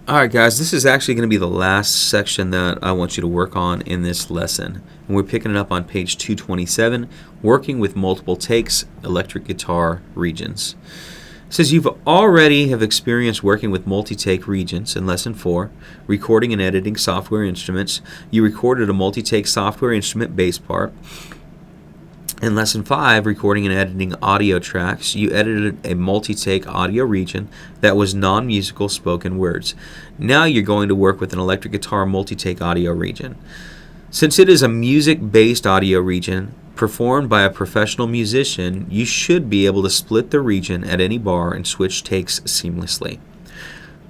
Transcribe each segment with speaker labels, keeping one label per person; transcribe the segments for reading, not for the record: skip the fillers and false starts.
Speaker 1: Alright guys, this is actually going to be the last section that I want you to work on in this lesson. And we're picking it up on page 227, working with multiple takes, electric guitar regions. It says you've already have experienced working with multi-take regions in lesson 4, recording and editing software instruments. You recorded a multi-take software instrument bass part. In lesson 5, recording and editing audio tracks, you edited a multi-take audio region that was non-musical spoken words. Now you're going to work with an electric guitar multi-take audio region. Since it is a music-based audio region performed by a professional musician, you should be able to split the region at any bar and switch takes seamlessly.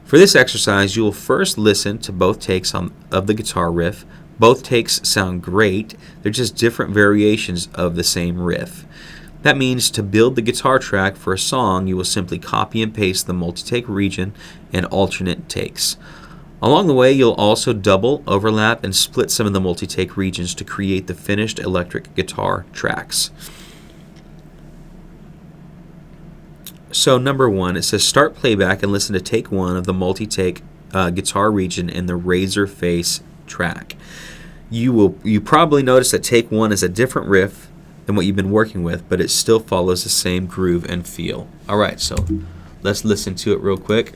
Speaker 1: For this exercise, you will first listen to both takes of the guitar riff. Both takes sound great, they're just different variations of the same riff. That means to build the guitar track for a song, you will simply copy and paste the multi-take region and alternate takes. Along the way, you'll also double, overlap, and split some of the multi-take regions to create the finished electric guitar tracks. So number 1, it says start playback and listen to take 1 of the multi-take guitar region in the Razor Face track. You probably notice that take 1 is a different riff than what you've been working with, but it still follows the same groove and feel. Alright, so let's listen to it real quick.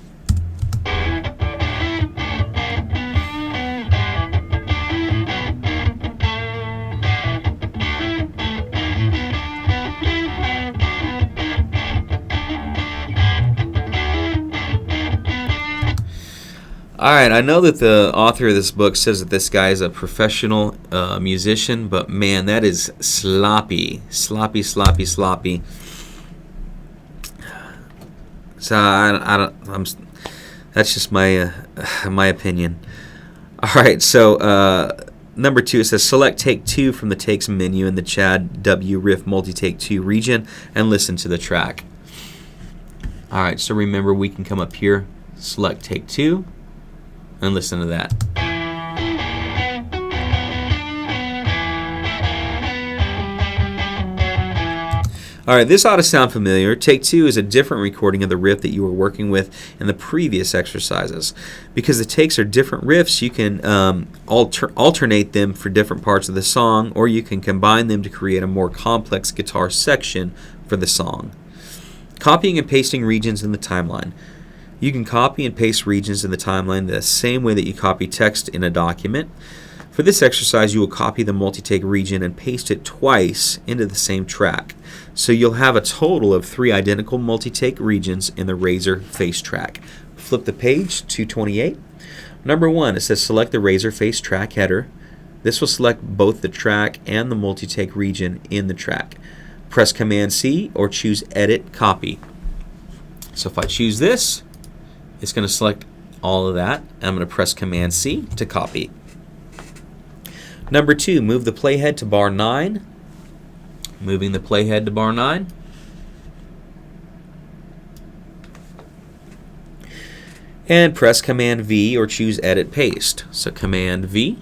Speaker 1: Alright, I know that the author of this book says that this guy is a professional musician, but man, that is sloppy. Sloppy. So that's just my opinion. Alright, so number 2, it says select take 2 from the takes menu in the Chad W riff multi-take 2 region and listen to the track. Alright, so remember we can come up here, select take 2, and listen to that. Alright, this ought to sound familiar. Take 2 is a different recording of the riff that you were working with in the previous exercises. Because the takes are different riffs, you can alternate them for different parts of the song, or you can combine them to create a more complex guitar section for the song. Copying and pasting regions in the timeline. You can copy and paste regions in the timeline the same way that you copy text in a document. For this exercise, you will copy the multi-take region and paste it twice into the same track. So you'll have a total of 3 identical multi-take regions in the Razor Face track. Flip the page, 228. Number 1, it says select the Razor Face track header. This will select both the track and the multi-take region in the track. Press Command C or choose Edit Copy. So if I choose this, it's going to select all of that. I'm going to press Command C to copy. Number 2, move the playhead to bar 9. Moving the playhead to bar 9. And press Command V or choose Edit Paste. So Command V.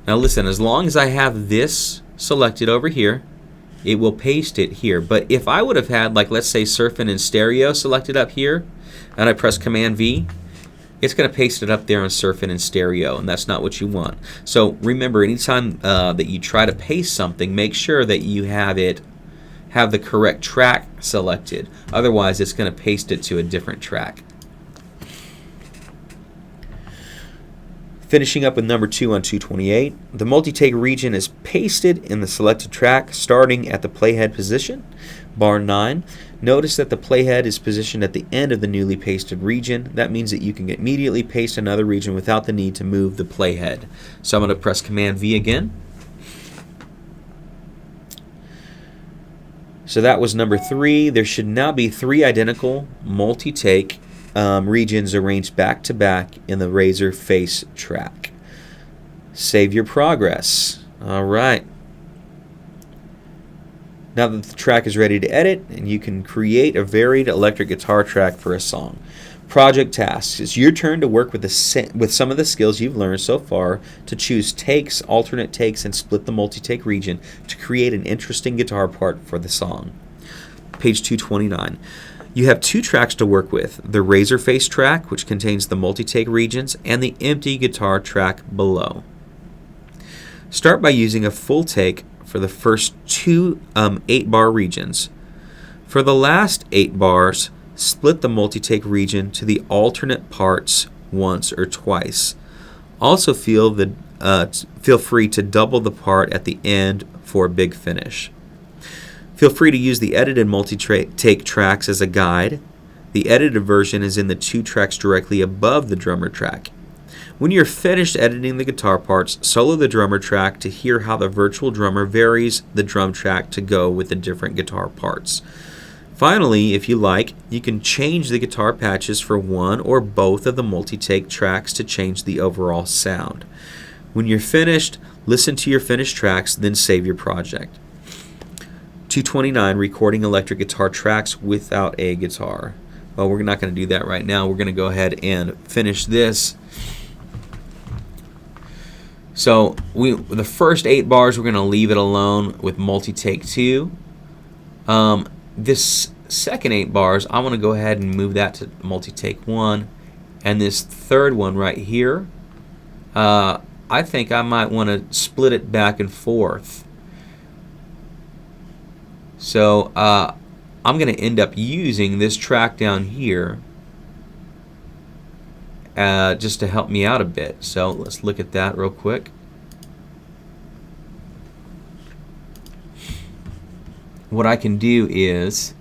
Speaker 1: Now listen, as long as I have this selected over here, it will paste it here. But if I would have had, like, let's say Surfing in Stereo selected up here, and I press Command V, it's going to paste it up there on Surfing in Stereo, and that's not what you want. So remember, anytime that you try to paste something, make sure that you have the correct track selected. Otherwise, it's going to paste it to a different track. Finishing up with number 2 on 228, the multi-take region is pasted in the selected track starting at the playhead position, bar 9. Notice that the playhead is positioned at the end of the newly pasted region. That means that you can immediately paste another region without the need to move the playhead. So I'm going to press Command V again. So that was number 3. There should now be 3 identical multi-take regions arranged back to back in the Razor Face track. Save your progress. Alright. Now that the track is ready to edit, and you can create a varied electric guitar track for a song. Project tasks. It's your turn to work with some of the skills you've learned so far to choose takes, alternate takes, and split the multi-take region to create an interesting guitar part for the song. Page 229. You have two tracks to work with, the razor face track, which contains the multi-take regions, and the empty guitar track below. Start by using a full take for the first two 8-bar regions. For the last 8 bars, split the multi-take region to the alternate parts once or twice. Also feel free to double the part at the end for a big finish. Feel free to use the edited multi-take tracks as a guide. The edited version is in the 2 tracks directly above the drummer track. When you're finished editing the guitar parts, solo the drummer track to hear how the virtual drummer varies the drum track to go with the different guitar parts. Finally, if you like, you can change the guitar patches for one or both of the multi-take tracks to change the overall sound. When you're finished, listen to your finished tracks, then save your project. 229, recording electric guitar tracks without a guitar. Well, we're not going to do that right now. We're going to go ahead and finish this. So the first 8 bars, we're going to leave it alone with multi-take 2. This second 8 bars, I want to go ahead and move that to multi-take 1. And this third one right here, I think I might want to split it back and forth. So I'm going to end up using this track down here just to help me out a bit. So let's look at that real quick. What I can do is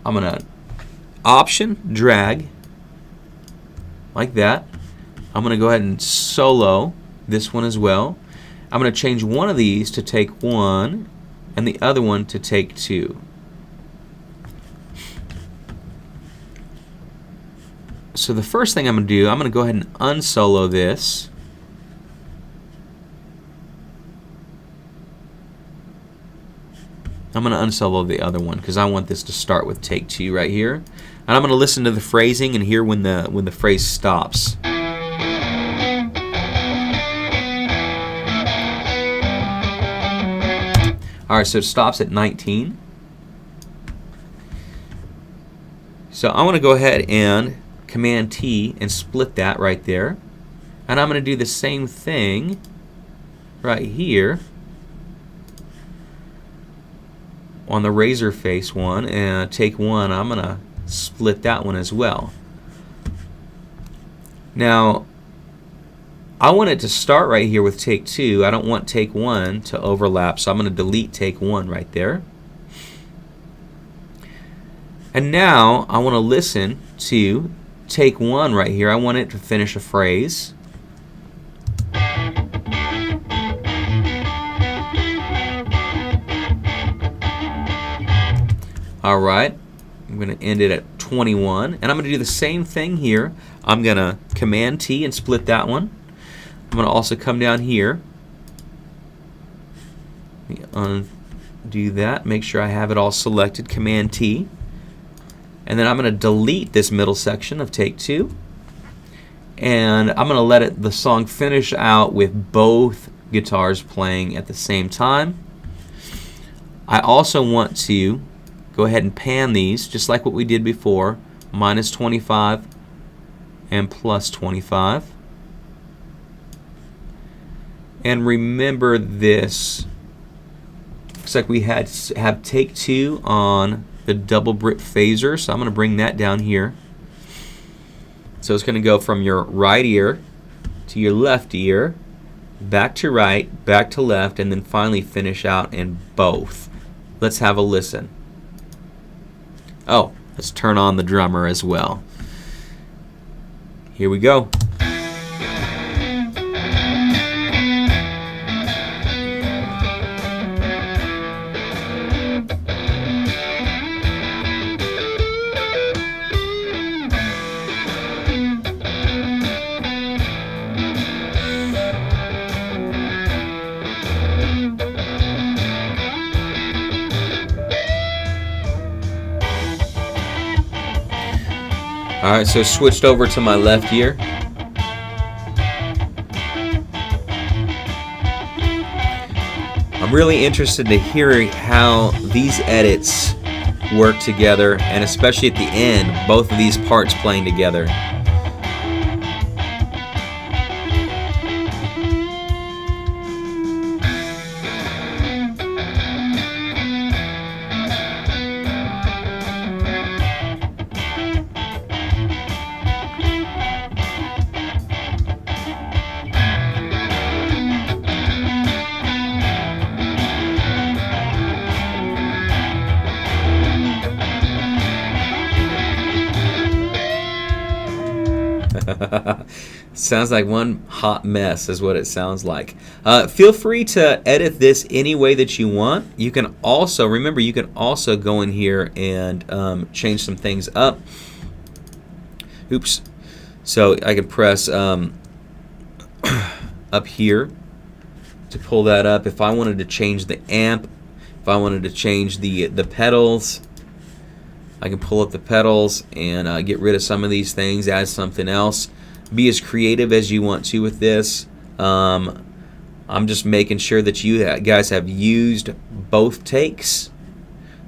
Speaker 1: I'm going to option drag like that. I'm going to go ahead and solo this one as well. I'm going to change one of these to take 1 and the other one to take 2. So the first thing I'm going to do, I'm going to go ahead and unsolo this. I'm going to unsolo the other one because I want this to start with take 2 right here. And I'm going to listen to the phrasing and hear when the phrase stops. Alright, so it stops at 19. So I want to go ahead and Command T and split that right there. And I'm going to do the same thing right here on the razor face one, and take 1, I'm going to split that one as well. Now I want it to start right here with take 2. I don't want take 1 to overlap, so I'm going to delete take 1 right there. And now I want to listen to take 1 right here. I want it to finish a phrase. Alright, I'm going to end it at 21. And I'm going to do the same thing here. I'm going to Command T and split that one. I'm going to also come down here. Let me undo that. Make sure I have it all selected. Command T. And then I'm going to delete this middle section of take 2. And I'm going to let the song finish out with both guitars playing at the same time. I also want to go ahead and pan these just like what we did before, minus 25 and plus 25. And remember this, looks like we have take 2 on the double Brit phaser, so I'm going to bring that down here. So it's going to go from your right ear to your left ear, back to right, back to left, and then finally finish out in both. Let's have a listen. Oh, let's turn on the drummer as well. Here we go. Alright, so switched over to my left ear. I'm really interested to hear how these edits work together, and especially at the end, both of these parts playing together. Sounds like one hot mess is what it sounds like. Feel free to edit this any way that you want. You can also, remember, you can also go in here and change some things up. Oops. So I can press up here to pull that up. If I wanted to change the amp, if I wanted to change the pedals, I can pull up the pedals and get rid of some of these things, add something else. Be as creative as you want to with this. I'm just making sure that you guys have used both takes,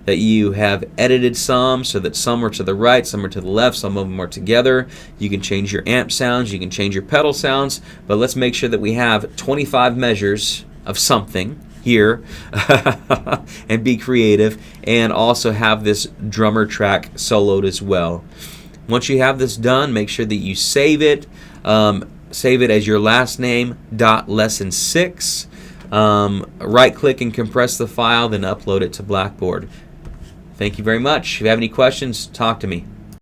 Speaker 1: that you have edited some so that some are to the right, some are to the left, some of them are together. You can change your amp sounds, you can change your pedal sounds, but let's make sure that we have 25 measures of something here and be creative, and also have this drummer track soloed as well. Once you have this done, make sure that you save it. Save it as your last name .lesson6. Right click and compress the file, then upload it to Blackboard. Thank you very much. If you have any questions, talk to me.